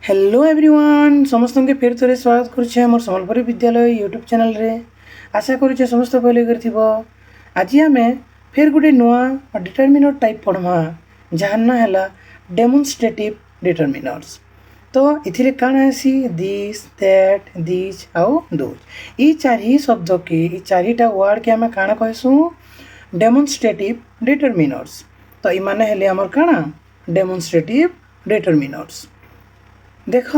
Hello everyone समस्त के फेर थे स्वागत करुचे मोर सम्बलपुरी विद्यालय यूट्यूब चैनल रे। आशा करुचे समस्त भले कर आज आम फेर गोटे नुआ डिटरमिनर टाइप पढ़मा जहाँ ना है डेमोन्स्ट्रेटिव डिटरमिनर्स। तो इथिरे काण आसी दिस दैट दिस आउ दोज ई चारि शब्द के ई चारिटा वर्ड के आम काण कहसु डेमोन्स्ट्रेटिव डिटरमिनर्स। तो ई माने हेले हमर काण डेमोन्स्ट्रेटिव डिटरमिनर्स। देख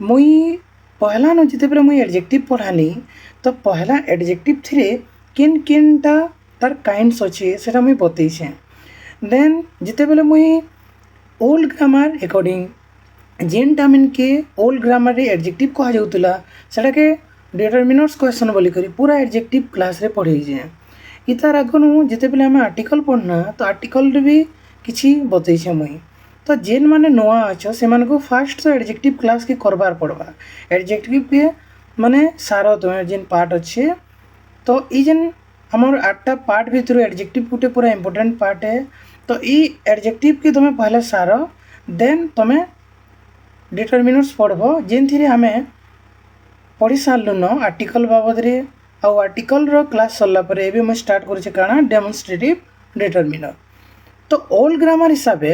मुई पहला न जिते बेले मुई एडजेक्टिव पढ़ानी तो पहला एडजेक्टिव थी किन किनटा तार काइंड्स अच्छे सेटा मुई बतईछे। देन जिते बेले मुई ओल्ड ग्रामर अकॉर्डिंग जेनटा मीन के ओल्ड ग्रामर रे एडजेक्टिव कहा जाउतला सेटा के डिटरमिनर्स क्वेश्चन बोली करी पूरा एडजेक्टिव क्लास रे पढ़े जे। इतार आगनु जिते बेले हम आर्टिकल पढ़ना तो आर्टिकल रे भी किछि बतईछे मुई। तो जेन माने नुआ अच्छो से माने को फास्ट तो एडजेक्टिव क्लास के करबार पड़वा। एडजेक्टिव के माने सारो तुम्हें जेन पार्ट अच्छे तो ई जेन हमर 8टा पार्ट भीतर एडजेक्टिव गोटे पूरा इंपोर्टेंट पार्ट है। तो ई एडजेक्टिव के तुम्हें पहले सारो देन तुम्हें डिटरमिनर्स पढ़बो जेन थी हमें पढ़ी सारू न आर्टिकल बाबद रे आउ आर्टिकल रो क्लास सरला परे एबे मैं स्टार्ट करूचे काना डेमोन्स्ट्रेटिव डिटरमिनर। तो ओल्ड ग्रामर हिसाब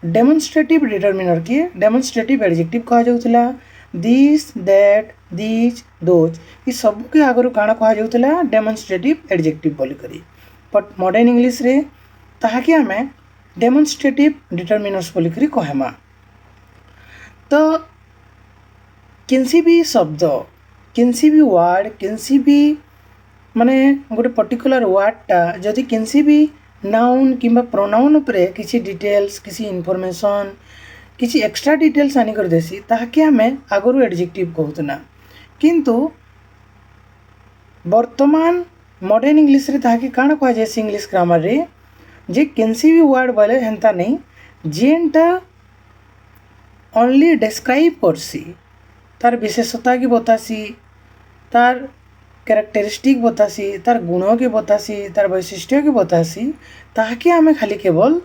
डेमोन्स्ट्रेटिव डिटरमिनर की डेमोन्स्ट्रेटिव एडजेक्टिव कहा जाउतला दिस दैट दिस दोज ये सब के आगरु काना कहा जाउतला डेमोन्स्ट्रेटिव एडजेक्टिव बोली करी। बट मॉडर्न इंग्लिश रे ताहाके हमें डेमोन्स्ट्रेटिव डिटरमिनर्स बोली करी कहमा। तो किसी भी शब्द किसी भी वर्ड किसी भी माने गोटे पर्टिकुलर वर्डटा जदि किसी भी नाउन किंबा प्रोनाउन उपरे किसी डिटेल्स किसी इनफॉरमेशन किसी एक्स्ट्रा डिटेल्स आनी कर देसी ताके हमें आगरु एडजेक्टिव कहूतना। किंतु वर्तमान मॉडर्न इंग्लिश रे ताके काना कहा जाय इंग्लिश ग्रामर रे जे किसी भी वर्ड बोले हेंता नहीं जेनटा ओनली डिस्क्राइब करसी तार विशेषता की बतासी तार कैरेक्टरिस्टिक बतासी तार गुणों के बतासी तार वैशिष्ट्य के बतासी ताके हमें खाली केवल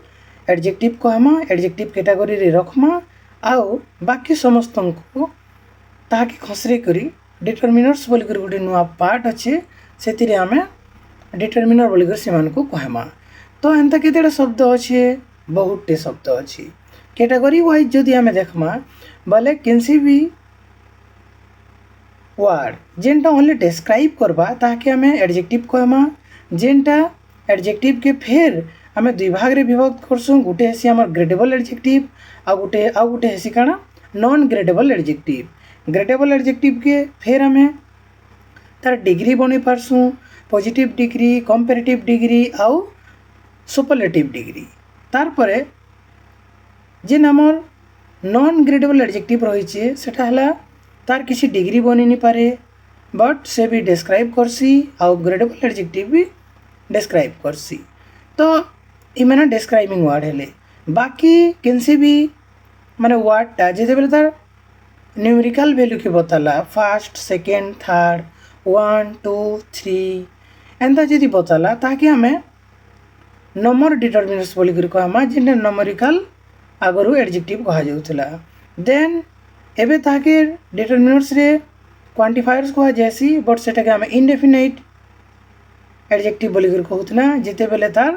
एडजेक्टिव कहमा एडजेक्टिव कैटेगरी रे रखमा आउ बाकी समस्त को ताके खसरे करी डिटरमिनर्स बोली कर गोटे नुआ पार्ट अच्छे से आमे डिटरमिनर बोली कर सेमान को कहमा। तो एंता केतेटा शब्द अच्छे बहुतटे शब्द अच्छी कैटेगरी वाइज जदि आमे देखमा बोले किसी भी वर्ड जेनटा ओनली डिस्क्राइब करबा ताके हमें एडजेक्टिव कहमा। जेनटा एडजेक्टिव के फिर हमें दुई भाग रे विभक्त करसु गोटे हेसी हमर ग्रेडेबल एडजेक्टिव आ गोटे हेसी काना non gradable adjective. Gradable adjective के फिर हमें तार डिग्री बनी पारसु पॉजिटिव डिग्री कंपैरेटिव डिग्री आउ सुपरलेटिव डिग्री। तार परे जेन हमर नॉन ग्रेडेबल एडजेक्टिव रही सेटा हला तार किसी डिग्री बनी नहीं पारे बट से भी डिस्क्राइब करसी आउ ग्रेडेबल एडजेक्टिव भी डिस्क्राइब करसी। तो इमाने डिस्क्राइबिंग वर्ड हेले बाकी किसी भी माने वर्डटा जिते बेले तार न्यूमेरिकल वैल्यू के बताला फर्स्ट सेकेंड थर्ड 1 2 3 एंता जदि बताला ताकि हमें नंबर डिटरमिनर्स बोली कर कहमा जेन नंबरिकल आगरु एडजेक्टिव कहा जाउतला। देन एबे ताके डिटरमिनर्स रे क्वांटिफायर्स कहा जैसी बट सेटा के हमें इनडेफिनाइट एडजेक्टिव बोली कर कहउतना जिते बेले तार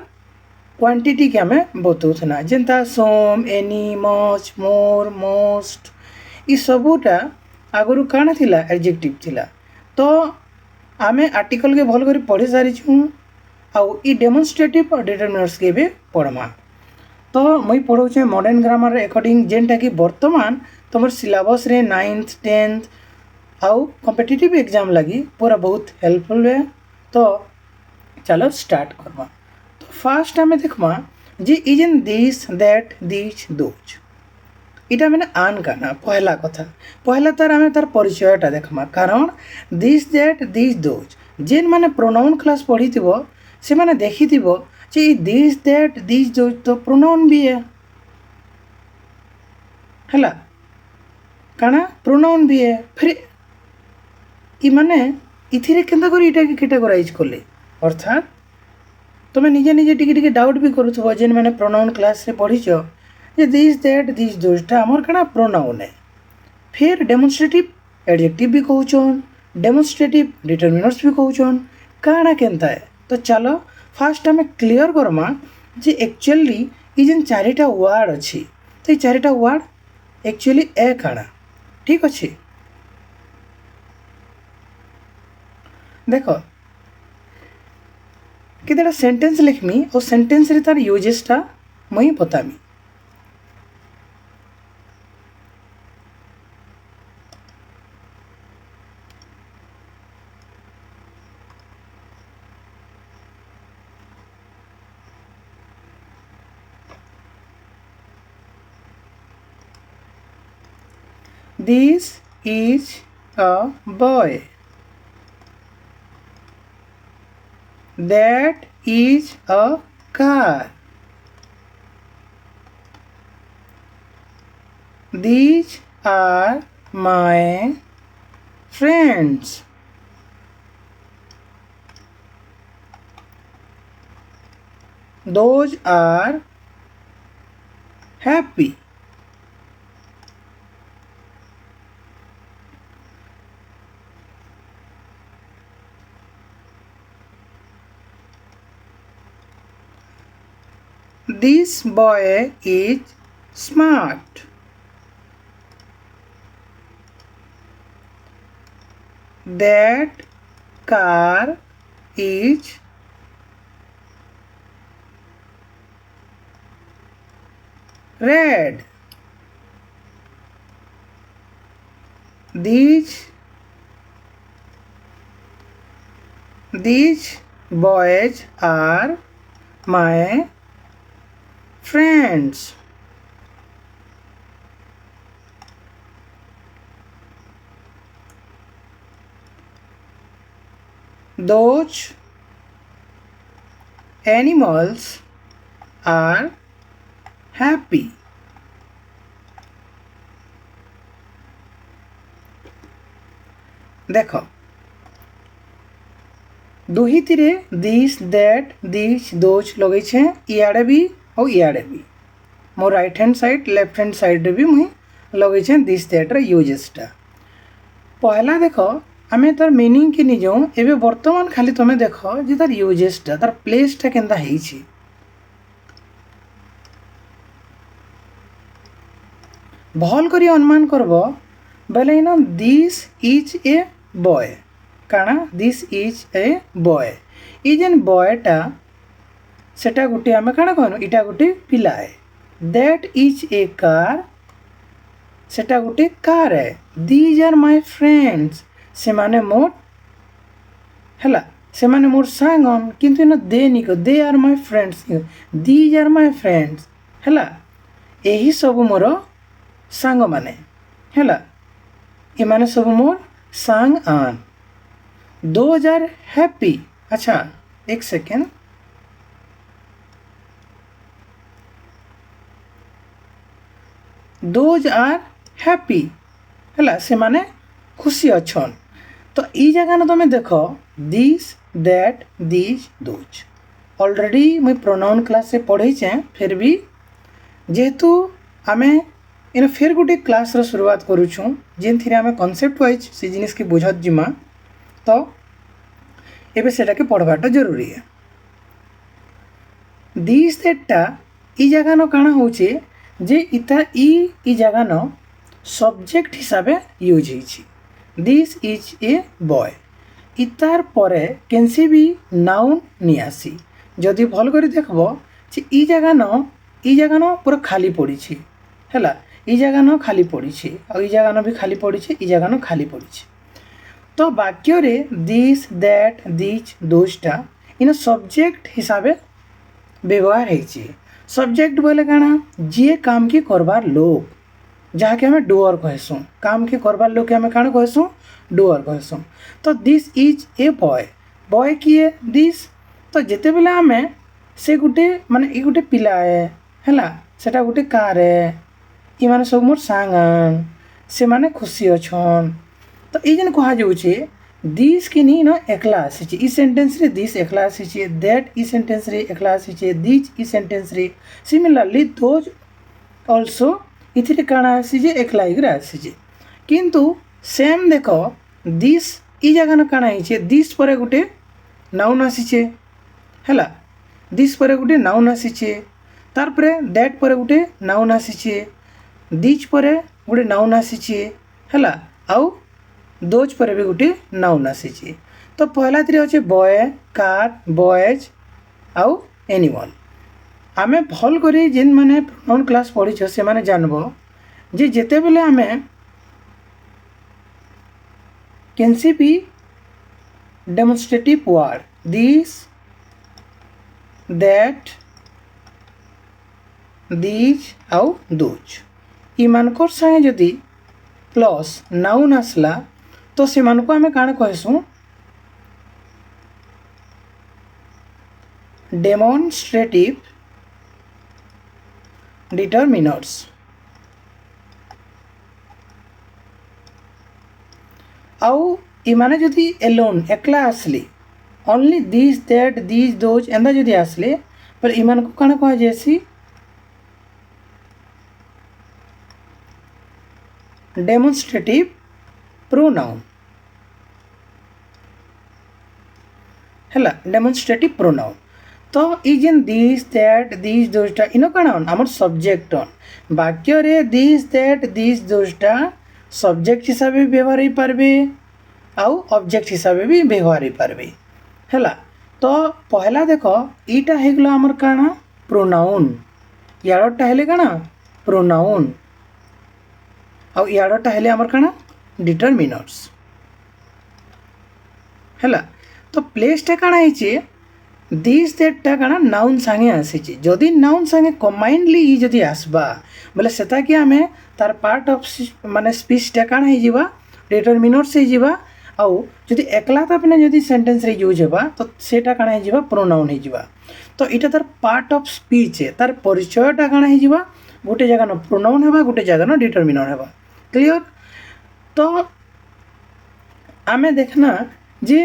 क्वांटिटी के हमें बतौतना जेनता some any much more most ई सबूटा आगरु काना थिला एडजेक्टिव थिला। तो आमे आर्टिकल के भल कर पढ़ी सारी छु आउ ई डेमोन्स्ट्रेटिव डिटरमिनर्स के भी पढ़मा। तो मुई पढ़ौचे मॉडर्न ग्रामर अकॉर्डिंग जेनटा कि वर्तमान तुमर सिलेबस रे 9th 10th आउ कॉम्पिटिटिव एग्जाम लगी पूरा बहुत हेल्पफुल है। तो चलो स्टार्ट करवा। तो फास्ट आमे देखमा जे ई जेन दिस दैट दिस दोज इटा मैंने आन काना पहला कथा पहला तार आमे तार परिचयटा देखमा कारण दिस दैट दिस दोज जेन माने प्रोनाउन क्लास पढ़ी थिबो से माने देखी थिबो जे ई दिस दैट दिस दोज तो प्रोनाउन भी है हला काना प्रोनाउन भी है फिर ई माने इथिरे केंता करी इटा के कैटेगराइज करले अर्थात तुम्हें निजे निजे टिके टिके डाउट भी करूथबो जेन माने प्रोनाउन क्लास रे पढ़ीछ जे दिस दैट दिस दोजटा आमर काଣା प्रोनाउन है। फिर डेमोन्स्ट्रेटिव एडजेक्टिव भी कहउछन, डेमोन्स्ट्रेटिव डिटरमिनर्स भी कहउछन। काଣା केनता है तो चलो फास्ट आम क्लियर करमा जे एक्चुअली ये जेन चारिटा वर्ड अच्छी तो ये चारिटा वर्ड एक्चुअली ए काଣା ठीक अच्छे। देख केतेटा सेंटेंस लिखमी और सेंटेंस रे तार यूजेसटा मुई बतामी। This is a boy. That is a car. These are my friends. Those are happy. This boy is smart. That car is red. These boys are my friends. Those animals are happy. देख दुहितिरे this that these those लगे इयाड़े भी और इयाड़े भी मो right hand side left hand side रे भी मुई लगे दिस दैट रे यूजेसटा। पहला देख आमे तार मीनिंग की नहीं जाऊँ एवं बर्तमान खाली तुम्हें देख जे तार यूजेसटा तार प्लेसटा केनता हेछि। भल करी अनुमान करब बेले इन दिस इज ए बॉय काଣା दिस इज ए बॉय ये जेन बॉयटा सेटा गोटे आमे काଣା कहनु इटा गोटे पिला है। दैट इज ए कार सेटा गोटे कार है। दीज आर माय फ्रेंड्स से माने मोर हैला से माने मोर सांगन किंतु न दे निको they are my friends these are my friends हैला यही सब मोर सांग माने हैला ये माने सब मोर सांग आन। दोज आर हैप्पी अच्छा एक सेकेंड दोज आर हैप्पी हैला से माने खुशी अच्छन। तो ई जगह ना तुम देख this that these those already मुई प्रोनाउन क्लास से पढ़े फिर भी जेहेतु आमे इन फिर गोटे क्लास रो शुरुआत करूँ जेन थी आमे कॉन्सेप्ट वाइज से जिनिस की बुझत जिमा तो एबे सेटा के पढ़वाटा जरूरी है। दिस दैटटा ई जगह न काଣା होचे जे इता ई जगह न सब्जेक्ट हिसाबे यूज होइछि। दिस इज ए बॉय इतार परे केनसी भी नाउन नि आसी जदि भल करी देखबो जे ई जगह न पूरा खाली पड़ी हैला ई जगह न खाली पड़ी और ई जगह न भी खाली पड़ी ई जगह न खाली पड़ी। तो वाक्य रे दिस दैट दिस दोजटा इन सब्जेक्ट हिसाबे व्यवहार होइछि। सब्जेक्ट बोले काଣା जे काम के करबार लोग जहाँ के हमें डुअर कहसुँ काम के करबार लोग के हमें काଣା कहसुँ डुअर कहसुँ। तो this is a boy boy किए दिस तो जिते बेले आमे से गोटे माने ई गोटे पिला है सेटा गोटे कार है ये माने सब मोर सांगन से माने खुशी अच्छन। तो ये जेन कहा जाउछे दिस कि नहीं न एकला आसी ई सेंटेंस रे दिस एकला आसी दैट ई सेंटेंस रे एकला आसी दिस ई सेंटेंस रे सिमिलरली दोज ऑल्सो इथिरे काଣା आसीजे एकला इकरे आसीजे किंतु सेम देखो दिस ई जगह न काଣା हिचे दिस परे गुटे नाउन आसीचे हैला दिस परे गुटे नाउन आसीचे तार परे दैट परे गुटे नाउन आसीचे दिच परे गुटे नाउन आसीचे हैला आउ दोज परे भी गुटे नाउन आसीचे तो पहला थ्री अच्छे बॉय कार बॉयज आउ एनिमल आमे भल करी जेन माने प्रोनाउन क्लास पढ़ी से माने जानबो जे जेते बेले आमे कैनसी भी demonstrative word this that these आउ दोज इमानकर संगे जदि प्लस नाउन आसला तो से मानको आमे काण कहसु डेमोन्स्ट्रेटिव डिटरमिनर्स आउ इमाने जदि एलोन एकला आसली only this that these those एंदा जदि आसले पर इमान को काण कह जैसी डेमोन्स्ट्रेटिव प्रोनाउन हैला डेमोन्स्ट्रेटिव प्रोनाउन तो ई जेन दिस दैट दिस दोजटा इनो काण आमर सब्जेक्ट ऑन वाक्य रे दिस दैट दिस दोजटा सब्जेक्ट हिसाब से व्यवहार हो पारबे आउ ऑब्जेक्ट हिसाब से भी व्यवहार हो पारबे हैला तो पहला देखो ईटा हेगला आमर काण प्रोनाउन याडटा हेले काण प्रोनाउन आउ याडटा हेले आमर काण डिटरमिनर्स हैला तो प्लेसटा काण हिचे दिस दैटटा काण नाउन संगे आसीचे जदि नाउन संगे कम्बाइनली ई जदि आसबा बोले सेटा कि आमे तार पार्ट ऑफ माने स्पीचटा काण हे जिबा डिटरमिनर्स हे जिबा आउ जदि एकला तापने जदि सेंटेंस रे यूज हेबा तो सेटा काण हे जिबा प्रोनाउन हे जिबा तो इटा तार पार्ट ऑफ स्पीच है तार परिचयटा काण हे जिबा गोटे जगह न प्रोनाउन हेबा गोटे जगह न डिटरमिनर हेबा क्लियर तो आमे देखना जे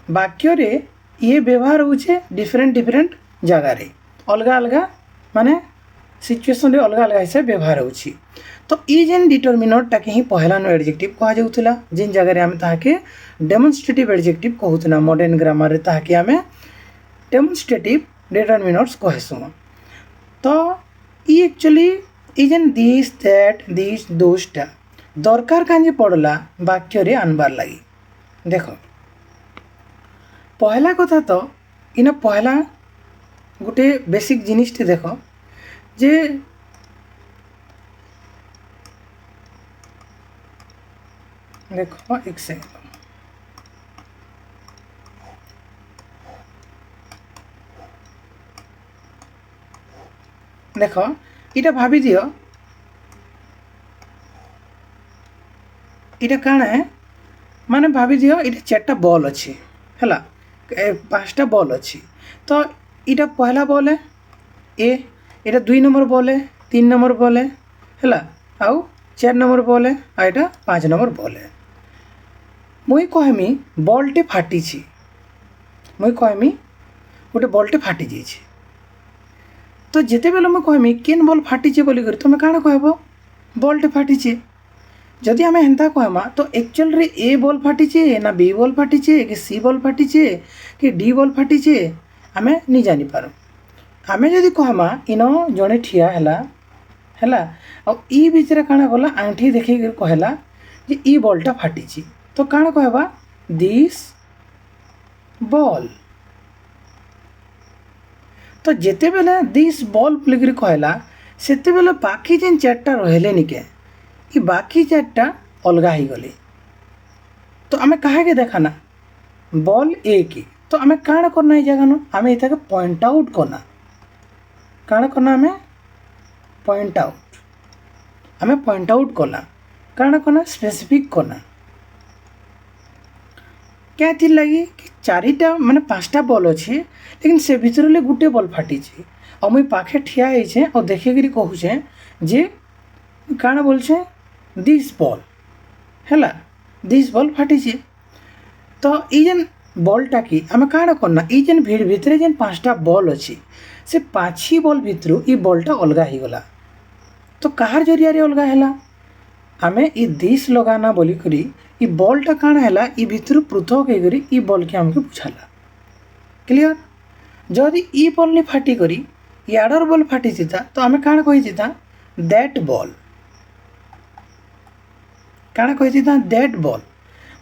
वाक्य रे ये व्यवहार होचे डिफरेंट डिफरेंट जगह रे अलग अलग माने सिचुएशन रे अलग अलग हिसाब व्यवहार होची तो ई जेन डिटरमिनरटा के ही पहला नो एडजेक्टिव कहा जाउथला जिन जगह रे आमे ताके डेमोन्स्ट्रेटिव एडजेक्टिव कहउतना मॉडर्न ग्रामर रे ताके आमे डेमोन्स्ट्रेटिव डिटरमिनर्स कहसु तो ई एक्चुअली ई जेन दिस दैट दिस दोजटा दरकार कांजे पड़ला वाक्य रे आनबार लगी देखो पहला कथा तो इन पहला गोटे बेसिक जिनिसटे देख जे देखो एक सेकंड देख इटा भाभी दियो इटा काण है माने भाभी दियो इटा चारटा बॉल अच्छी है पाँचटा बॉल अच्छी तो इटा पहला बॉल है ए इटा 2 नंबर बॉल है 3 नंबर बॉल है आउ 4 नंबर बॉल है आ इटा 5 नंबर बॉल है मुई कहमी बॉलटे फाटी मुई कहमी गोटे बॉलटे फाटी जाइए तो जिते बेले मुई कहमी केन बॉल फाटी बोली कर तुम काण कहब बॉलटे फाटी जदि आम हेन्ता कहमा तो एक्चुअल रे ए बॉल फाटी ना बी बॉल फाटी कि सी बॉल फाटी कि डी बॉल फाटी आम नहीं जानी पार आम जदि कहमा इन जड़े ठिया है आ ई भितर काण गला आंठी देखी कहला जे ई बॉलटा फाटी तो काण कहबा दिस बॉल तो जेते बेले दिस बॉल बोलिक कहला सेते बेले बाकी जेन चारटा रहले निके कि बाकी चारटा अलग ही गले तो आम कहा देखाना बॉल ए की तो आम काण करना ये जगह आम ये पॉइंट आउट करना काण करना आम पॉइंट आउट करना काण करना स्पेसिफिक करना क्या थी लगी कि चारिटा माने 5टा बॉल अच्छे लेकिन से भितर गोटे बॉल फाटी और मुई पाखे ठिया होइछे और देखिक कहूचे जे काण बोलछे दिस बॉल है दिस बॉल फाटी तो ई जेन बॉलटा कि आम काण करना ई जेन भीड़ भितर जेन 5टा बॉल अच्छी से 5 बॉल भितर ई बॉलटा अलग ही गला तो कहार जरिया अलग है आम इ दिश लगाना बोलिक इ बॉलटा काण है इ भितर पृथक होकर इ बॉल के आमको बुझाला क्लियर। जदि इ बॉल नहीं फाटी करी याडर बॉल फाटी थीता तो आम काण कही दैट बॉल काण कही दैट बॉल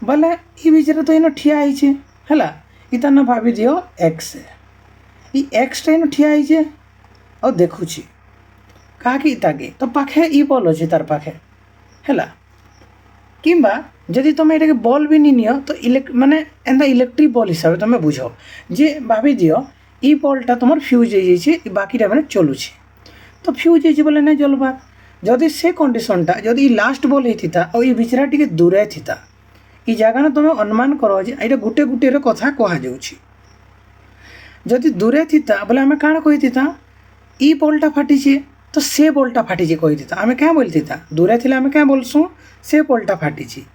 बोले इ बीच तो इन ठिया है इता ना भाभी दियो एक्स इ एक्स इन ठिया है और देखुची कहा कि इताके तो पाखे इ बॉल अच्छे तार पाखे है किंबा जदि तुम ये बॉल भी नहीं नियो तो माने एंता इलेक्ट्रिक बॉल हिसाब से तुम बुझ जे भाभी दियो इ बॉलटा तुम फ्यूज हो जाइए बाकीटा मैंने चलुची तो फ्यूज हो बोले नहीं चलबार जदि से कंडीशनटा जदि लास्ट बॉल होता और ये बिचरा टी दूरे थीता इ जगह तुम अनुमान कर ये गोटे गोटे कथा कहुच्छी जदि दूरे थीता बोले आम काण कही इ बॉलटा फाटी तो से बॉलटा फाटी कही आम क्या बोलती दूरे थे आम क्या बोलसुँ से बॉलटा फाटी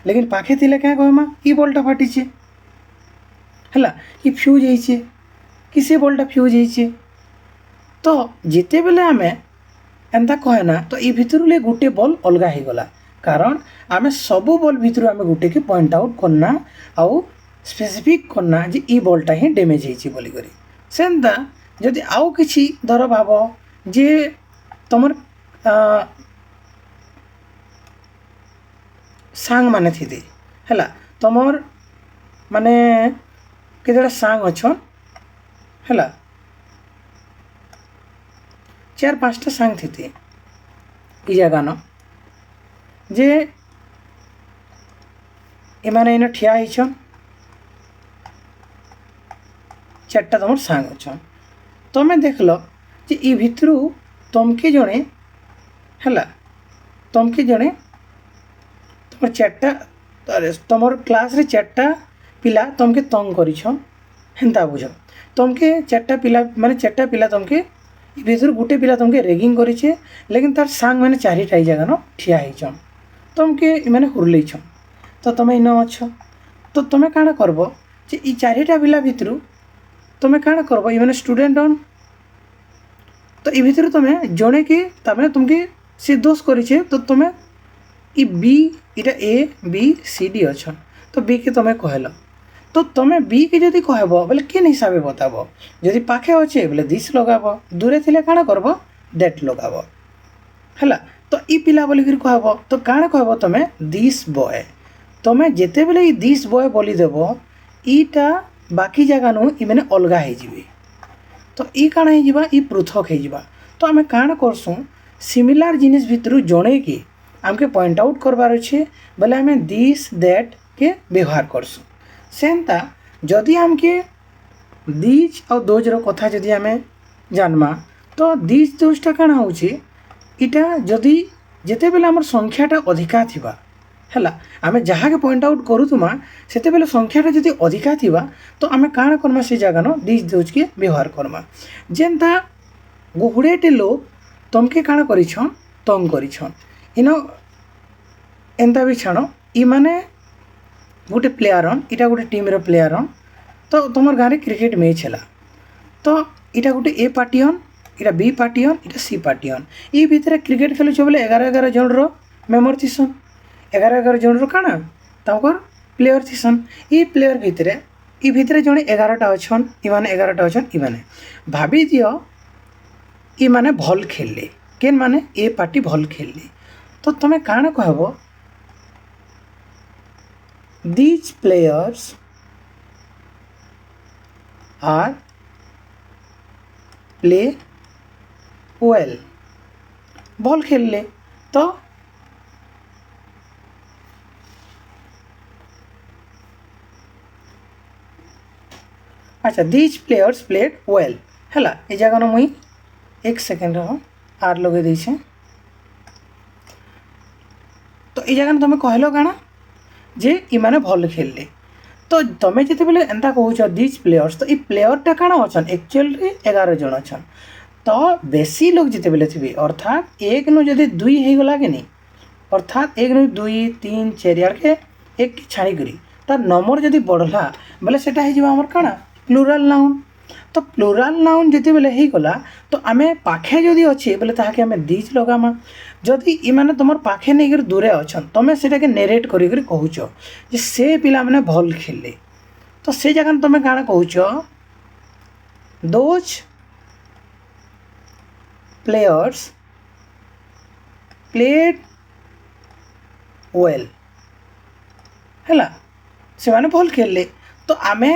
लेकिन पाखे थे क्या कहमा इ बॉलटा फाटी है कि फ्यूज होइए कि से बॉलटा फ्यूज होइए तो जिते बेले आम एंता कहना तो ये भितर ले गोटे बॉल अलग हो गला कारण आम सबू बॉल भितर आम गोटे के पॉइंट आउट करना आउ स्पेसिफिक करना जे इ बॉलटा ही डैमेज होइए बोलिक सेंता जदि आउ किछि धर भाव जे तुमर सांग माने थी है तुमर माने केतटा सांग अच्छन है 4-5टा सांग थी इ जगह न जे एमाने इन ठिया होइछन 4टा तुम सांग अच्छन तुम्हें देखल जे इ भितर तमके जड़े है तमके जड़े तुम 4टा तुम क्लास रे 4टा पिला तमके तंग करेंता बुझ तमके 4टा पिला माने 4टा पिला तमके भितर गोटे पिला तमके रेगिंग करे लेकिन तार सांग मैंने 4टा जगह न ठिया होचन तमके मैंने हुरलैछन तो तुम इन अच्छ तो तुम्हें काण करब जे इ 4टा पिला भितर तुम्हें काण करब ये मैंने स्टूडेंट ऑन तो ये भितर तुम्हें जड़े के तमें तुमके से दोष करे तो तुम्हें इ बी इटा ए बी सी डी अच्छन तो बी के तुम्हें कहल तो तुम्हें बी के जदि कहब बोले केन हिसाब से बताब जदि पाखे अच्छे बोले दिस लगाब दूरे थे काण करब दैट लगाब है तो इ पिला बोलिक कहब तो काण कहब तुम्हें दिस बॉय तुम्हें जिते बेले दिस बॉय बोली देव इटा बाकी जगह नु इ मैंने अलग हो तो इ काण हो पृथक हो तो आम काण करसुँ सिमिलार जिनिस भितर जड़े कि आमके पॉइंट आउट करबार अच्छे बोले आम दिस दैट के व्यवहार करसुँ सेंता जदि आमके दिज और दोज कथा जदि आम जानमा तो दिज दोजटा काण होची इटा जदि जिते बेले आमर संख्याटा अधिका थिबा है आम जहाँ के पॉइंट आउट करूमा से बेले संख्याटा जदि अधिका थिबा तो आम काण करमा से जगह न दिज दोज के व्यवहार करमा जेनता गुहुड़ेटे लोग तमके काण करिछन तंग करिछन इन एंता भी छाण इ माने गोटे प्लेयर अन इटा गोटे टीम रो प्लेयर अन तो तुम गाँव में क्रिकेट मैच है तो इटा गोटे ए पार्टी अन इटा बी पार्टी अन इटा सी पार्टी अन ये भितर क्रिकेट खेलुछ बोले 11 जन रो मेम्बर थीसन 11 जन रो काना तांकर प्लेयर थीसन ये प्लेयर भितर जड़े 11टा अच्छन इमाने 11टा अच्छन इमाने भाभी दियो ये माने भल खेलले केन माने ए पार्टी भल खेलले तो तुम्हें काण कहब these players are play well ball खेलले तो अच्छा दीज प्लेयर्स प्लेड वेल है ये जगह मुई 1 सेकेंड आर लगे देछे तो ये जगह तुम कहल काना जे इमाने भल खेलले तो तुम्हें जिते बेले एंता कहूछ दीज प्लेयर्स तो ये प्लेयरटा काण अच्छन एक्चुअली 11 जन अच्छन तो बेसी लोग जिते बेले थे अर्थात 1 नु जदि 2 हो गला कि नहीं अर्थात 1 नु 2 3 4 यार के 1 छाड़ी करी तार नंबर जदि बढ़ला बोले सेटा हो आमर काण प्लुराल नाउन तो प्लुराल नाउन जिते बेले ही गला तो आमे पाखे जदि अच्छे बोले ताके आमे दिस लगामा जदि इ माने तुमर पाखे नहीं कर दूरे अछन तमे सेटा के नेरेट करी करी कहूचो जे से पिला माने भल खेले तो से जगह तमे काना कहूचो दोज प्लेयर्स प्लेड वेल हैला से माने भल खेलले तो आमे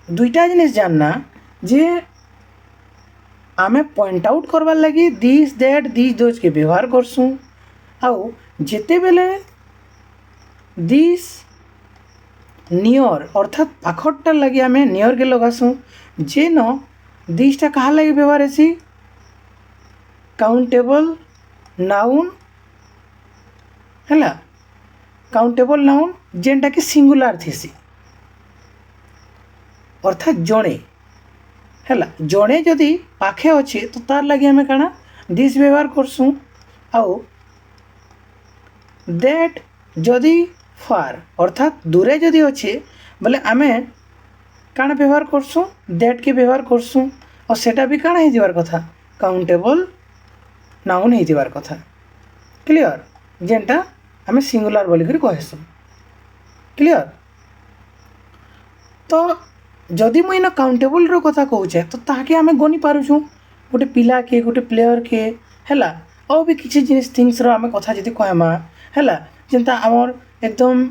दुईटा जिनिस जानना जे आमे पॉइंट आउट करवार लगी दिस दैट दिस दोज के व्यवहार करसूँ आउ जिते बेले दिस नियर अर्थात पाखटा लगी आमे नियर के लगासूँ जे न दिसटा कहा लगी व्यवहार है काउंटेबल नाउन हैला काउंटेबल नाउन जेनटा कि सिंगुलार थीसी अर्थात जड़े हैला जड़े जदि पाखे अच्छे तो तार लगे आमे काना दिस व्यवहार करसूँ आउ दैट जदि फार अर्थात दूरे जदि अच्छे बोले आमे काना व्यवहार करसूँ दैट के व्यवहार करसूँ और सेटा भी काना ही कथा काउंटेबल नाउन ही कथा क्लियर जेनटा आमे सिंगुलार बोलिक कहसूँ क्लियर तो जदि मुई न काउंटेबल रो कथा कहूचे तो ताके आमे गनि पारुछु गोटे पिला के गोटे प्लेयर के हैला और भी किसी जिनिस थिंग्स रो आमे कथा जदि कहमा हैला जेंता हमर एकदम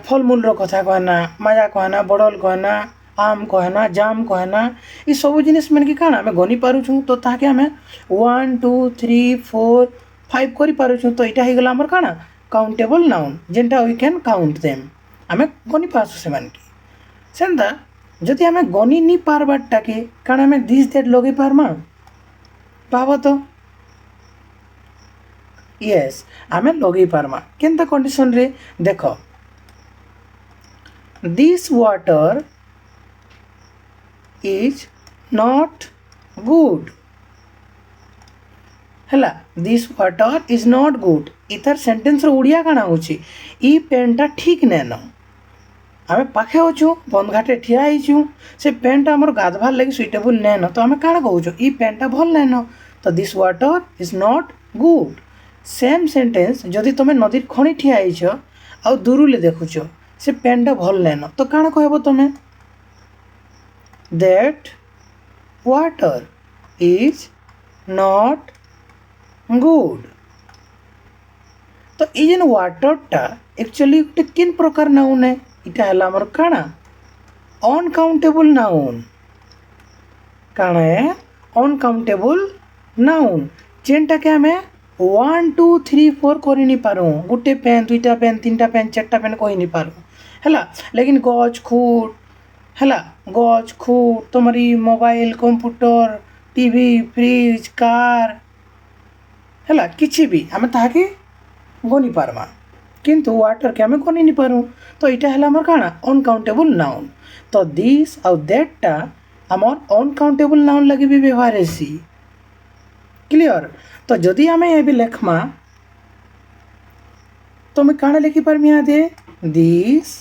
फल मूल रो कथा कहना माजा कहना बड़ल कहना आम कहना जाम कहना ये सब जिनिस मन के काना आमे गनि पारुछु तो ताके आमे 1 2 3 4 5 करि पारुछु तो इटा हे गला हमर काना काउंटेबल नाउन जेंटा वी कैन काउंट देम आमे गनि पासु से मान के सेंदा जदि आमे गनि नी पारबाटा के कारण आमे दिस दैट लगे पारमा पाबो तो यस आमे लगे पारमा केनता कंडीशन रे देखो this water is not good हैला this water is not good इतर सेंटेंस रो उड़िया काना होची ई पेनटा ठीक नैन आमे पाखे अच्छु बंद घाटे ठिया होइछु से पेनटा हमर गाधवार लगी सुइटेबल नैन तो आमे काना कहूछु ई पेनटा भल नैन तो this water is not good same sentence जदि तुम नदी खणी ठिया होइछ आ दूरुले देखुछ से पेनटा भल नैन तो काना कहबो तुम that water is not good तो ये जेन वाटरटा एक्चुअली गोटे किन प्रकार नाउन है इटा हला हमर काना अनकाउंटेबल नाउन काना है अनकाउंटेबल नाउन जेनटा के हमें 1 2 3 4 करि नि पारू गोटे पेन दुईटा पेन तीनटा पेन चारटा पेन कहि नि पारू हैला लेकिन गज खूट हैला गज खूट तुम्हारी mobile computer TV fridge car हैला किछि भी हमें ताके गनि पारमा किंतु वाटर के हमें गनि नि पारू तो इटा हला हमर काना अनकाउंटेबल नाउन तो दिस आउ दैटटा हमर अनकाउंटेबल नाउन लगे भी व्यवहार हेसी क्लियर तो जदि हमें ये भी लेखमा तो मैं काना लिखि पारमी आदे दिस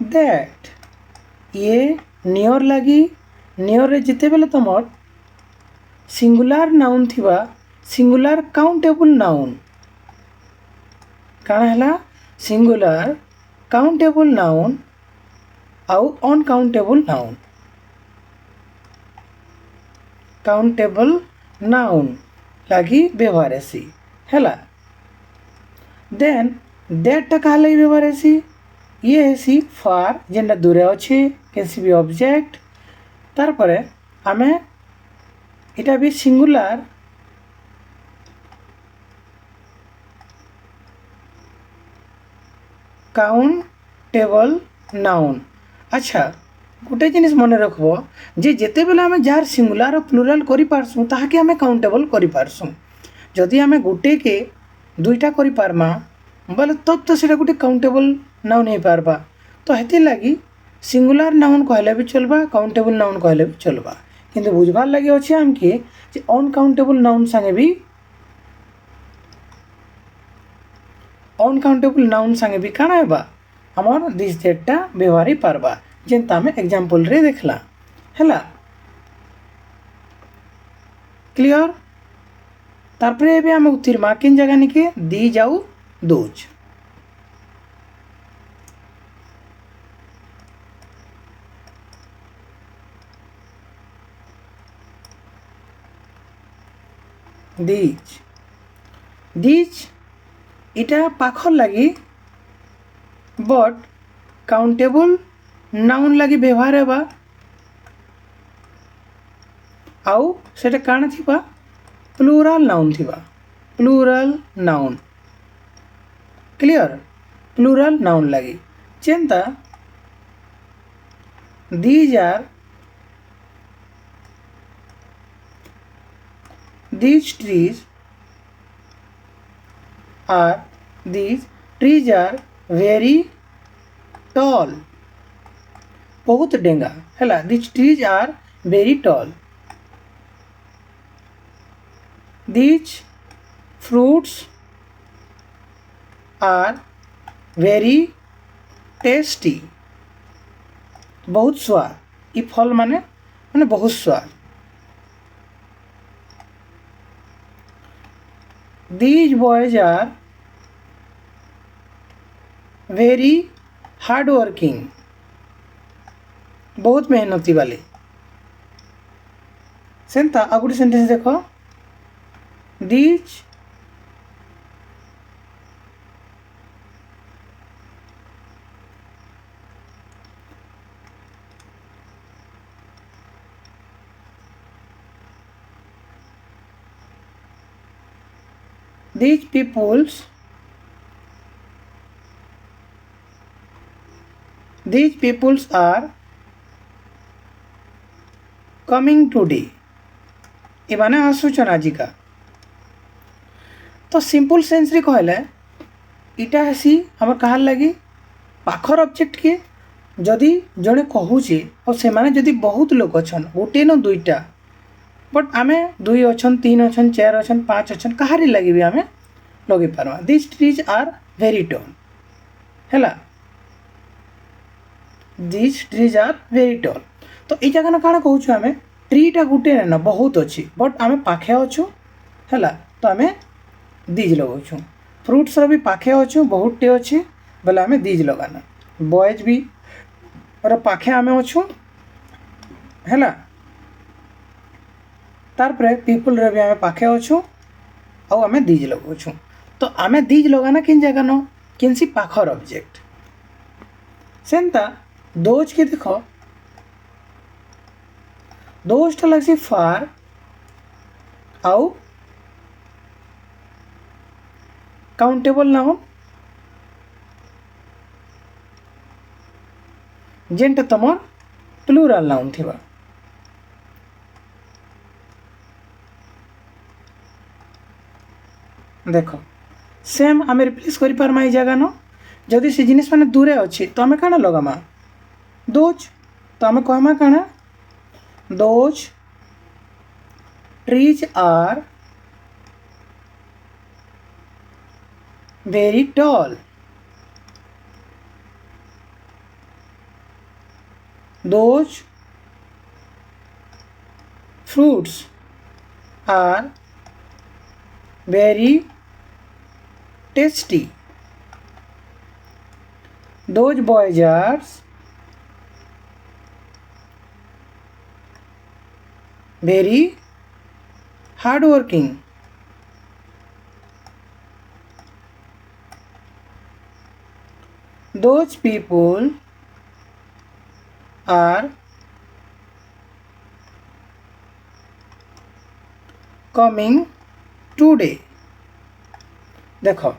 दैट ये नियर लगी नियर रे जिते बेले तुमर सिंगुलर नाउन थिबा सिंगुलर काउंटेबल नाउन काना हला सिंगुलर काउंटेबल नाउन आउ अनकाउंटेबल नाउन काउंटेबल नाउन लगी व्यवहार हेसी हैला देन दैट कहा लगी व्यवहार हेसी ये हेसी फार जेनटा दूरे अच्छे कैसी भी ऑब्जेक्ट तार परे आमे इटा भी सिंगुलर काउंटेबल नाउन अच्छा गोटे जिनिस मन रखबो जे जेते बेले आमे जार सिंगुलर और प्लुराल करि पारसु ताहाके आमे काउंटेबल करि पारसु जदि आमे गोटे के दुईटा करि पारमा बोले तब तो सेटा गोटे काउंटेबल नाउन हो पारबा तो हेति लगी सिंगुलर नाउन कहले भी चलबा काउंटेबल नाउन कहले भी चलबा किंतु बुझबार लगे अच्छे आमके जे अनकाउंटेबल नाउन संगे भी अनकाउंटेबल नाउन संगे भी काना हेबा हमर दिस दैटटा व्यवहार ही पारबा जेनता आम एग्जाम्पल रे देखला है क्लियर तारपरे एबे आम उतिरमा किन जगह निके दीज आउ दोज दीज दीज इटा पाखर लगी बट काउंटेबल नाउन लगी व्यवहार हेबा आउ सेटा काना थिबा प्लूराल नाउन थिबा plural noun clear plural noun लगी जेनता these are these trees are very tall बहुत डेंगा है these trees are very tall these fruits are very tasty बहुत स्वाद ये फल माने बहुत स्वाद these boys are very hard working बहुत मेहनती वाले सेंता आगुड़ी सेंटेंस देखो these peoples are coming today ये माने आसुचन आजिका तो सिंपल सेंस रे कहले इटा हसी हमर कहार लगी पाखर ऑब्जेक्ट के जदि जड़े कहूचे और से माने जदि बहुत लोग अछन गोटे न दुईटा बट आमे दुई अछन तीन अछन चार अछन पाँच अछन कहारी लगी भी आमे लगे पारमा these trees are very tall हैला these trees are very tall तो ये जगह काଣା कहूछु आमे ट्रीटा गुटे ना बहुत अच्छी बट आमे पाखे अछु हैला तो आमे दीज लगाउछु फ्रूट्स भी पाखे अछु बहुत टे अच्छे बोले आमे दीज लगाना बॉयज भी और पाखे आमे अछु हैला तारपरे पीपल रे भी आमे पाखे अछु आउ आमे दीज लगाउछु तो आमे दीज लगाना किन जगह न किनसी पाखर ऑब्जेक्ट सेंता दोज के देखो दोजटा लगसी फार आउ काउंटेबल नाउन जेनटा तमर प्लूराल नाउन थिबा देखो सेम आमे रिप्लेस करि पारमा ई जगह न जदि से जिनिस माने दूरे अछि तो आमे काना लगामा दोज तो आमे कहमा काना those trees are very tall those fruits are very tasty those boys are very hardworking those people are coming today देखो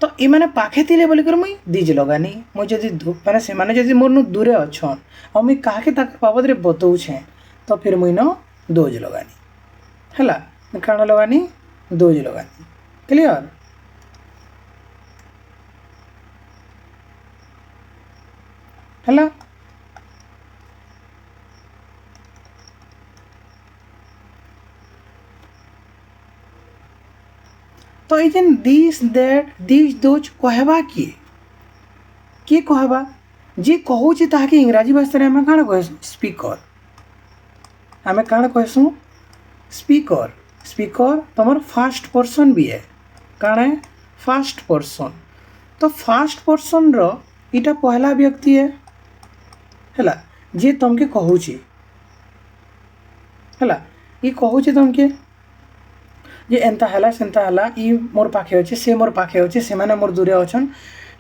तो ये मैंने पाखे थिले बोलिकर मुई दीज लगानी मुई जदि माने से माने जदि मोर नु दूरे अछन और मुई काहे ताकर बाबद रे बतौछे तो फिर मुई न दोज लगानी हैला काना लगानी दोज लगानी क्लियर हैला तो ये दिस दैट दिस दोज कहबा किए कहबा जी कहूँ ताकि इंग्राजी भाषा में काण कहसूँ स्पीकर आम काण कहसूँ स्पीकर स्पीकर तुम फास्ट पर्सन भी है काण है फास्ट पर्सन तो फास्ट पर्सन रो इटा पहला व्यक्ति है जी तुमके कहूँ है ये कहूँ तुमके जे एंता है सेंता है ई मोर पाखे अच्छे से मोर पाखे अच्छे से माने मोर दूरे अच्छन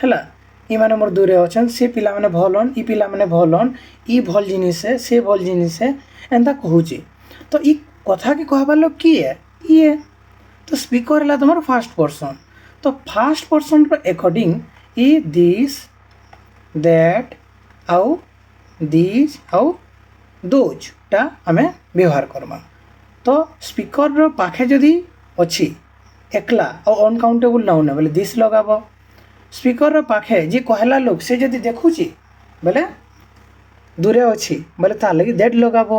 है ई माने मोर दूरे अच्छन से पिला माने भलन ई पिला माने भलन ई भल जिनिस है से भल जिनिस है एंता कहूँ तो ई कथा के कहबार लोग किए ये तो स्पीकर है तुम फास्ट पर्सन तो fast person according E this that आउ दिस आउ दोज टा आम व्यवहार करमा तो स्पीकर रो पाखे जदि अच्छी एकला और अनकाउंटेबल नाउन बोले दिस लगाब स्पीकर रो पाखे जी कहला लोग से जदि देखुची बोले दूरे अच्छी बोले तार लगी दैट लगाब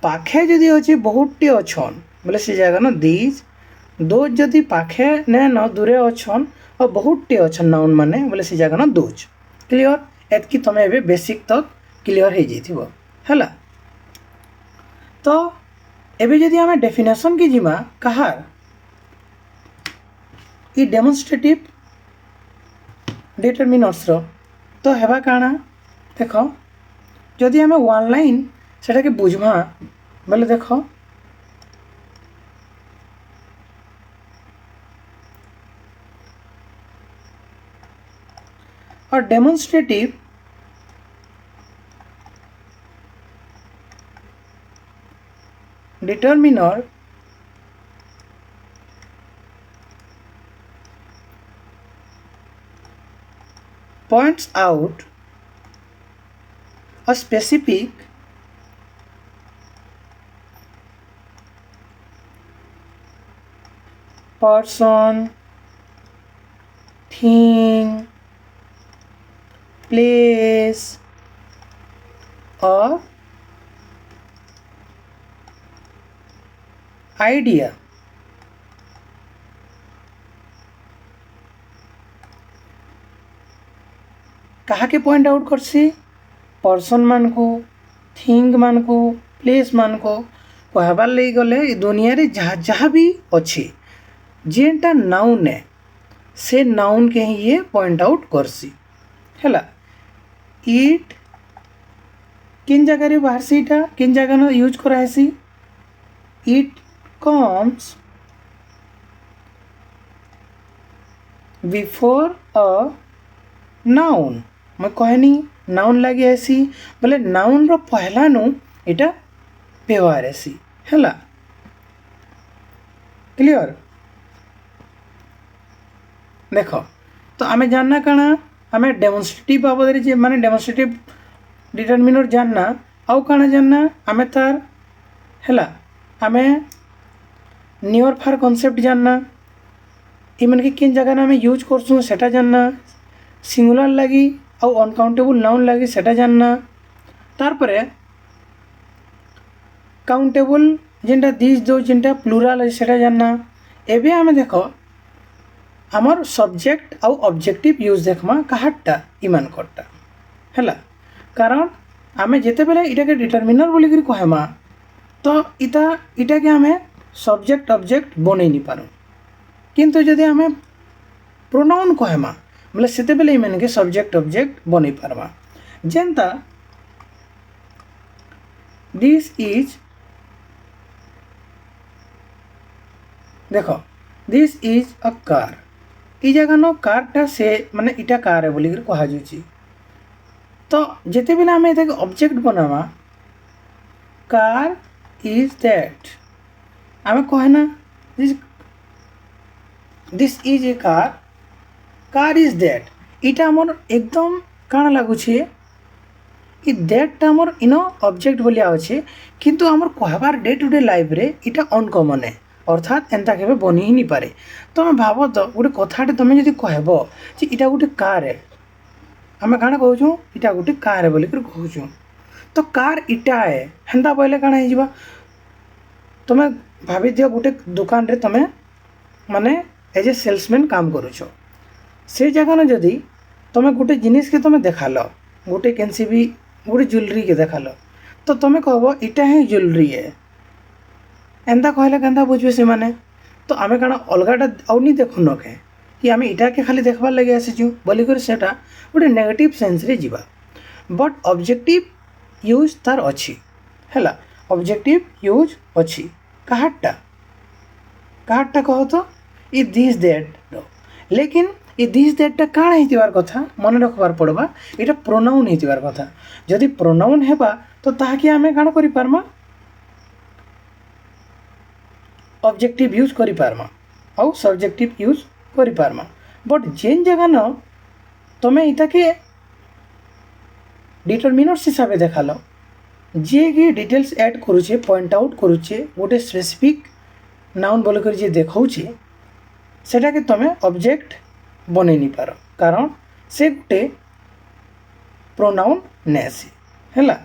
पाखे जदि अच्छी बहुतटी अच्छन बोले से जगह न दिस दोज जदि पाखे ने न दूरे अच्छन और बहुतटी अच्छन नाउन माने बोले से जगह न दोज क्लियर एतकी तुम ए बेसिक तक क्लियर हो जाइथिबो हैला तो एबे जदि आमे डेफिनेशन की जिमा कहार ई डेमोन्स्ट्रेटिव डिटरमिनर्स रो तो हेबा काना देख जदि आमे वन लाइन सेटा के बुझमा बोले देख और demonstrative determiner points out a specific person, thing, place or idea कहा के पॉइंट आउट करसी पर्सन मान को थिंग मान को प्लेस मान को कहबार लगी गले दुनिया रे जहाँ जहाँ भी अच्छी जेनटा नाउन है से नाउन के ही ये पॉइंट आउट करसी हैला इट किन जगह रे बाहर से इटा किन जगह न यूज करासी it comes before a noun मैं कहनी नाउन लगे ऐसी बोले नाउन रो पहला नु इटा व्यवहार ऐसी हैला क्लियर देखो तो आमे जानना काना आमे डेमोन्स्ट्रेटिव बाबद जे माने डेमोन्स्ट्रेटिव डिटरमिनर जानना आउ काना जानना आमे तार हैला आमे नियर फार कॉन्सेप्ट जानना इमन के किन जगह आम यूज करसूँ सेटा जानना सिंगुलर लगी और अनकाउंटेबल नाउन लगी सेटा जानना तारपरे काउंटेबल जेनटा दिस दो जेनटा प्लूराल है सेटा जानना एबे आम देख आमर सब्जेक्ट आउ ऑब्जेक्टिव यूज देखमा काहाटा इमान करटा हैला कारण आमे जेते बेले इटा के डिटरमिनर बोली करी कहमा तो इटा के आमे सब्जेक्ट ऑब्जेक्ट बनै नहीं पारूँ किंतु जदि आम प्रोनाउन कहमा बोले से बेले मैंने के सब्जेक्ट ऑब्जेक्ट बनै पारमा जेनता दिस इज देखो दिस इज अ कार ई जगह न कारटा से माने इटा कार है बोली कहा जाउची तो जेते बेले आम एटाके ऑब्जेक्ट बनावा कार इज दैट आम कहना this is A car is that इटा आमर एकदम काଣା लगुचे इ दैटटा आमर इन ऑब्जेक्ट बोलिया अच्छे किंतु आमर कहबार डे टू डे लाइफ रे इटा अनकमन है अर्थात एंता केबे बनी ही नहीं पारे तुम भाव तो गोटे कथाटे तुम जदि कहब जे इटा गोटे कार है आम काଣା कहूँ इटा गोटे कार है बोलिक कहूँ तो कार इटा है हेन्ता कहले काଣା हो तुम्हें भाभी दियो गोटे दुकान रे तुम्हें माने एज ए सेल्समैन काम करुछ से जगह न जदि तुम्हें गोटे जिनिस के तुम्हें देखाल गोटे केनसी भी गोटे ज्वेलरी के देखाल तो तुम कहब इटा ही ज्वेलरी है एंता कहले केन्ता बुझे से माने तो आमे काना अलगाटा आउनी देखुन के कि आमे इटा के खाली देखबार लगे आसीचु बोलिकर सेटा गोटे नेगेटिव सेंस रे जीवा बट ऑब्जेक्टिव यूज तार अच्छी हैला ऑब्जेक्टिव यूज अच्छी काहाटा कह तो इ दिस दैट लेकिन इ दिस दैटा काण हेतिबार कथा मन रखबार पड़बा इटा प्रोनाउन हेतिबार कथा जदि प्रोनाउन हेबा तो ताहाके आमे काण करि पारमा ऑब्जेक्टिव यूज करि पारमा आउ सब्जेक्टिव यूज करि पारमा बट जेन जगह न तमे इटा के डिटरमिनर्स हिसाब देखाल जे कि डिटेल्स ऐड करुचे पॉइंट आउट करुचे गोटे स्पेसिफिक नाउन बोलकर जे देखौचे सेटा के तमे ऑब्जेक्ट बनै नि पार कारण से गोटे प्रोनाउन नेसी हैला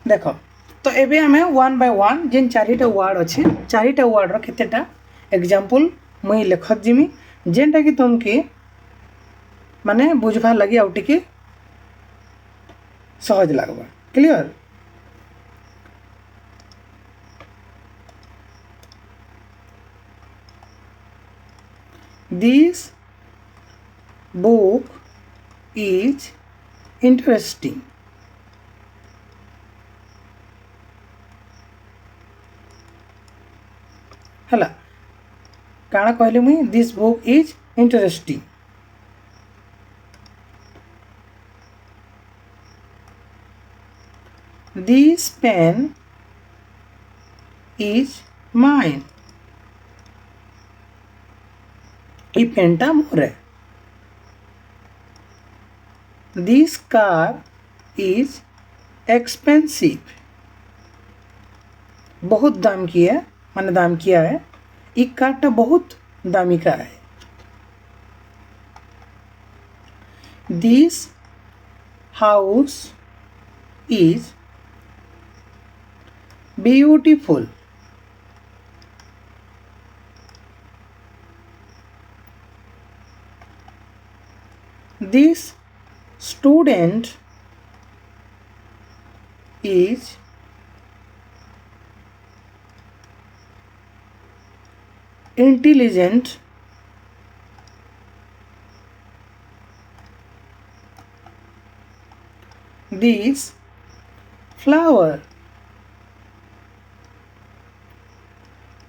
देख तो एबे हमें वन बाय वन जेन चारिटा वर्ड अच्छे चारिटा वर्ड रो केतेटा एग्जांपल मुई लेखत जिमी जेनटा कि तुमके माने बुझबार लगी आउ टिके सहज लागबा clear this book is interesting हला काଣା कहले मुई this book is interesting this pen is mine ई पेनटा मोर है दिस कार इज एक्सपेंसिव बहुत दाम की है मैंने दाम किया है ये कारटा बहुत दामी का है this house is beautiful this student is intelligent this flower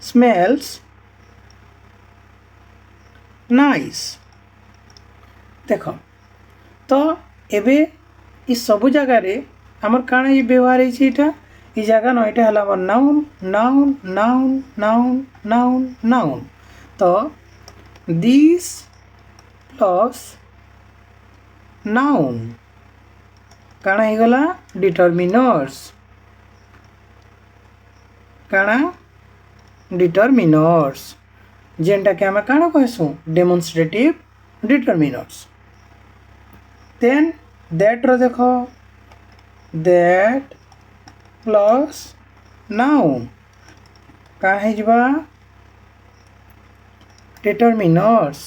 smells nice देख तो एबे इस सबु जगह रे हमर काना ये व्यवहार है इटा ई जगह न इटा हला हमर noun noun noun noun noun noun तो दिस प्लस नाउन काना ही गला डिटरमिनर्स काना डिटरमिनर्स जेनटा के हमें काना कहसु demonstrative determiners then that row देखो दैट प्लस नाउन काना है जबा determiners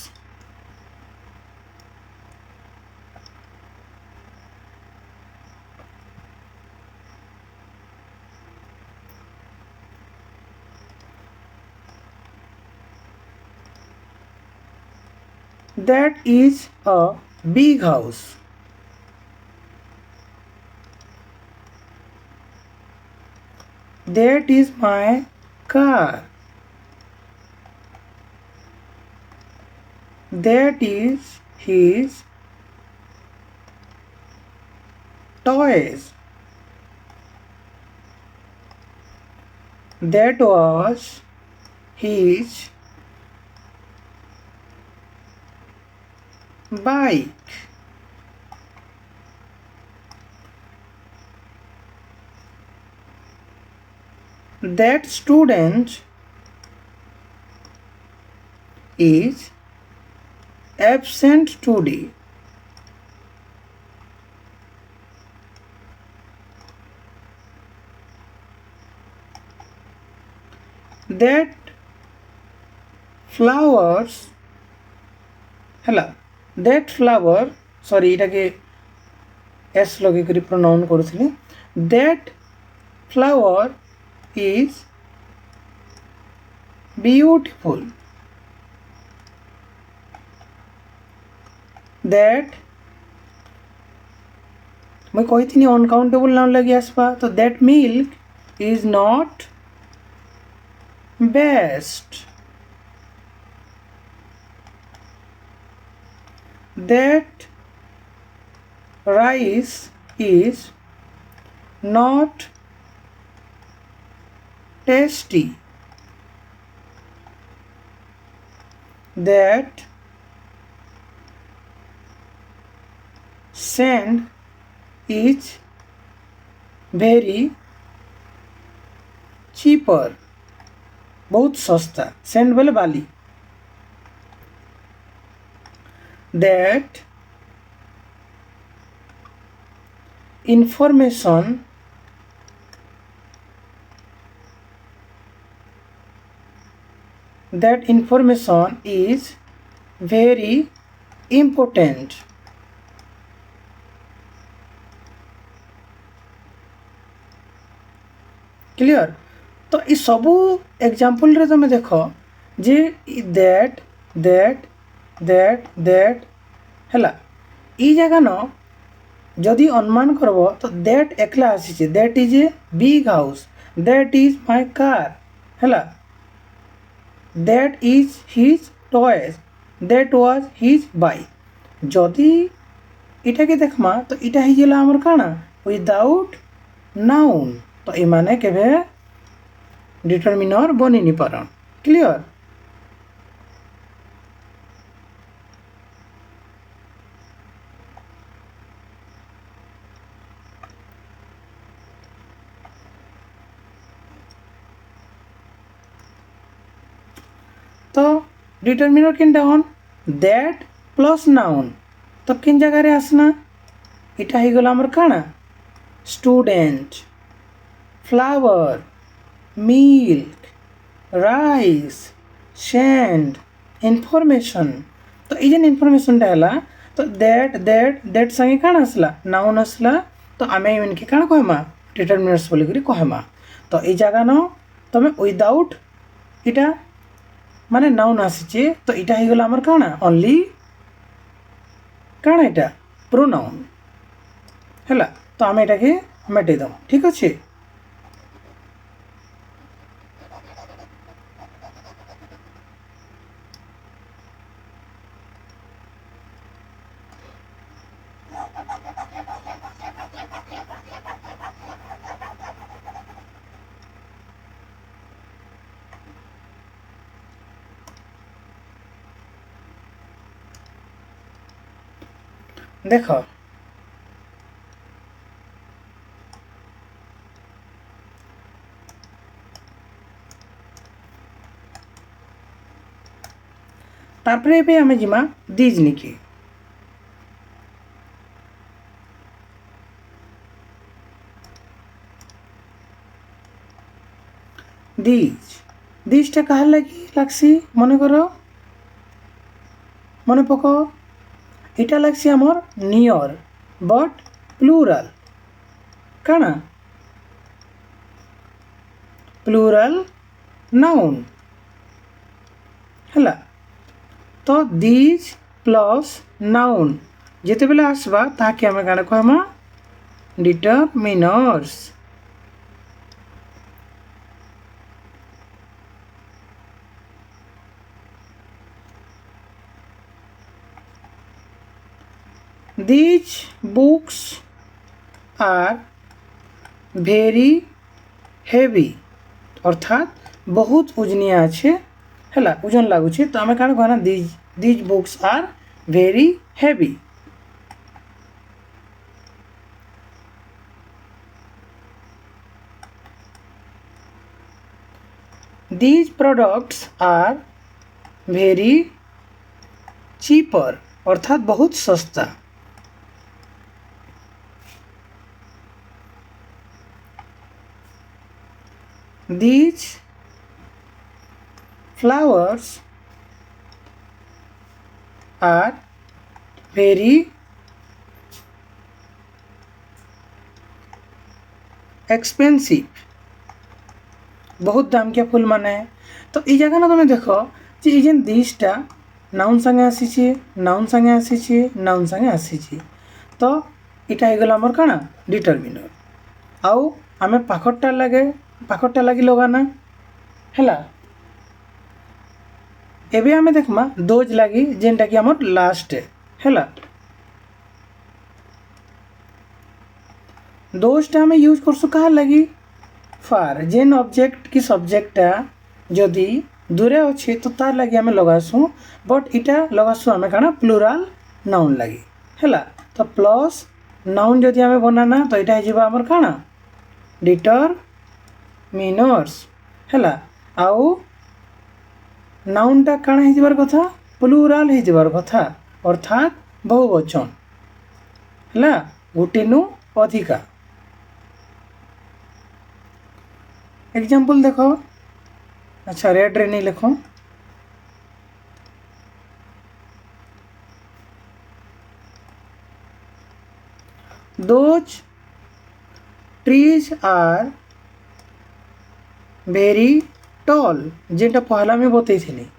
that is a big house that is my car that is his toys. That was his bike. That student is absent today. That flowers ହେଲା that flower sorry ଏଟାକେ s ଲଗେଇ କରି pronoun କରୁଥିଲି that flower is beautiful. That मैं कही uncountable noun लगी आसपा तो that milk is not best. That rice is not tasty. That sand is very cheaper. बहुत सस्ता सैंड बोले बाली. That information is very important. Clear तो ये सबू एग्जाम्पल रे तुम देख जे दैट दैट दैट दैट हैला ई जगह न जदि अनुमान करब तो दैट एकला आसी that is a big house that is my car हैला that is his toys that was his bike जदि इटा के देखमा तो इटा ही गेला हमर काना विदाउट नाउन तो ए माने केबे डिटरमिनर बनी नि पारन. क्लियर तो डिटरमिनर किनटा हन दैट प्लस नाउन तो किन जगह रे आसना इटा ही गला हमर काना student flower milk rice sand information तो ये जेन इनफॉरमेशन है तो दैट संगे काण आसला नाउन आसला तो आम इनके काण कहमा डिटरमिनर्स बोलिक कहमा तो ये जगह न तुम विदाउट इटा माने नाउन आसीचे तो इटा ही गला हमर काणा ओनली काणा इटा प्रोनाउन हैला तो आम एटा के मेटे दम. ठीक अच्छे देख तारपरे एबे आमे जिमा दिज निके दिजटा कहा लगी लागसी मने करो मने पको इटा लागसी आमर नियर बट प्लूराल काना प्लूराल नाउन हैला तो दिज प्लस नाउन जिते बेले आसवा ताकि आमे काना कहमा determiners. These books are very heavy अर्थात बहुत ओजनिया अच्छे है ओजन लगुचे तो आम कण कहना these books are very heavy. These products are very cheaper अर्थात बहुत सस्ता। These flowers are very expensive बहुत दाम के फूल माने। तो ये जगह ना तुम देख जे ये जेन दिसटा नाउन संगे आसी नाउन संगे आसी नाउन संगे आसी तो इटा हो गला आमर काना डिटरमिनर आउ आमे पाखटा लगी लगाना हैला। एबे आमे देखमा दोज लगी जेनटा कि आमर लास्ट हैला दोजटा आमे यूज करसु कहा लगी फार जेन ऑब्जेक्ट की सब्जेक्टा जदि दूरे अच्छे तो तार लगी आमे लगासु बट इटा लगासु आमे काना प्लुराल नाउन लगी हैला। तो प्लस नाउन जदि आमे बनाना तो इटा हो जिबा आमर काना डिटरमिनर्स हैला। आउ नाउनटा काना हो जिबार कथा प्लुराल हो जिबार कथा अर्थात बहुवचन हैला गोटे नु अधिका। एग्जाम्पल देखो अच्छा रेड रे नहीं लिखो those trees are very tall जेटा पहला में बतई थी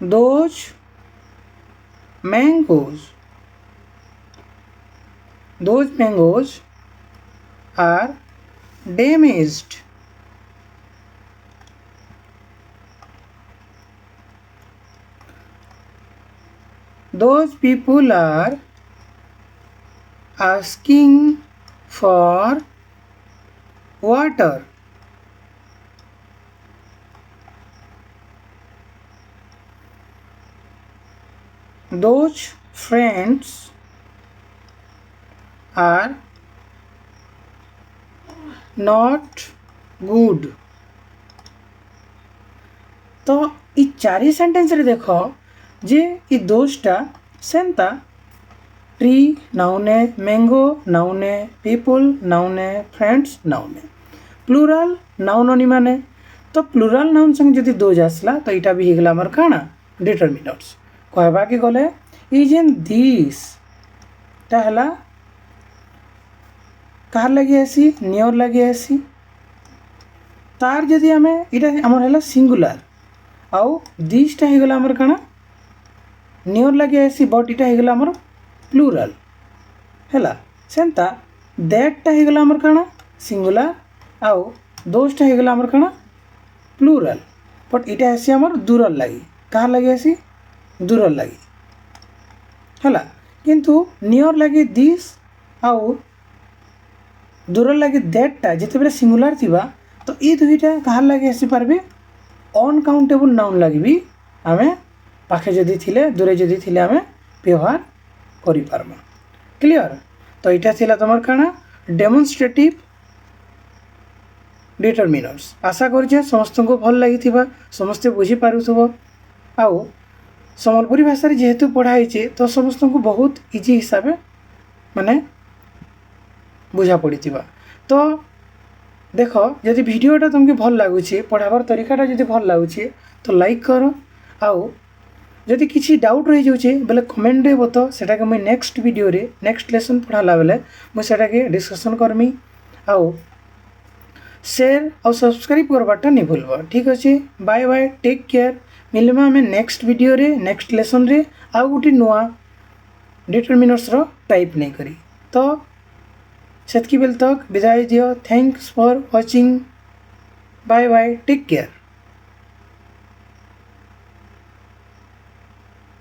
those mangoes are damaged those people are asking for water those friends are not good. तो ये चारि सेंटेंस रे देखो जे ये दोस्टा सेंता ट्री नाउने मैंगो नाउने पीपल नाउने फ्रेंड्स नाउने प्लुराल नाउन नि माने तो प्लुराल नाउन संगे जदि दोज आसला तो इटा भी हिगला हमर काना डिटरमिनर्स कहबा के गले ई जेन दिस ता हला कहार लगे आसी नियर लगे आसी तार जदि आमे इटा हमर हला सिंगुलर आउ दिसटा हो गला हमर काना नियर लगे आसी बट इटा हो गला हमर प्लुराल हैला सेंता दैटटा हो गला हमर काना सिंगुलर आउ दोसटा हो गला हमर काना प्लुराल बट इटा आसी हमर दूरल लगी कहार लगे आसी दूरल लगी हैला किंतु नियर लगे दिस आउ दूर लगे दैटटा जिते बेले सिंगुलर थिबा तो ये दुईटा कहार लगे आसी पारबे अनकाउंटेबल नाउन लगे भी आमे पाखे जदि थिले दूरे जदि थिले आमे व्यवहार करि पारमा। क्लियर तो इटा थिला तमर काना डेमोन्स्ट्रेटिव डिटरमिनर्स। आशा करछे समस्त को भल लागि थिबा समस्त बुझी पारुथबो आउ संबलपुरी भाषा रे जेहेतु पढ़ाई तो समस्त को बहुत इजी हिसाब माने बुझा पड़ी तो देख जदि वीडियोटा तुमको भल लगुच पढ़ाबार तरीकाटा जदि भल लगुच तो लाइक कर आउ जदि किसी डाउट रही जाऊे बेले कमेंट रे बत सेटा के मुई नेक्स्ट वीडियो रे नेक्स्ट लेसन पढ़ाला बेले मुझे के डिस्कसन करमी आउ शेयर और सब्सक्राइब करवाटा नहीं भूलबा। ठीक अच्छे बाय बाय टेक केयर मिलमा हमें नेक्स्ट वीडियो रे नेक्स्ट लेसन रे आउ गोटे नुआ डिटरमिनर्स रो टाइप नहीं करी तो सेतकी बेल तक विदाई दियो। Thanks for watching bye bye take care.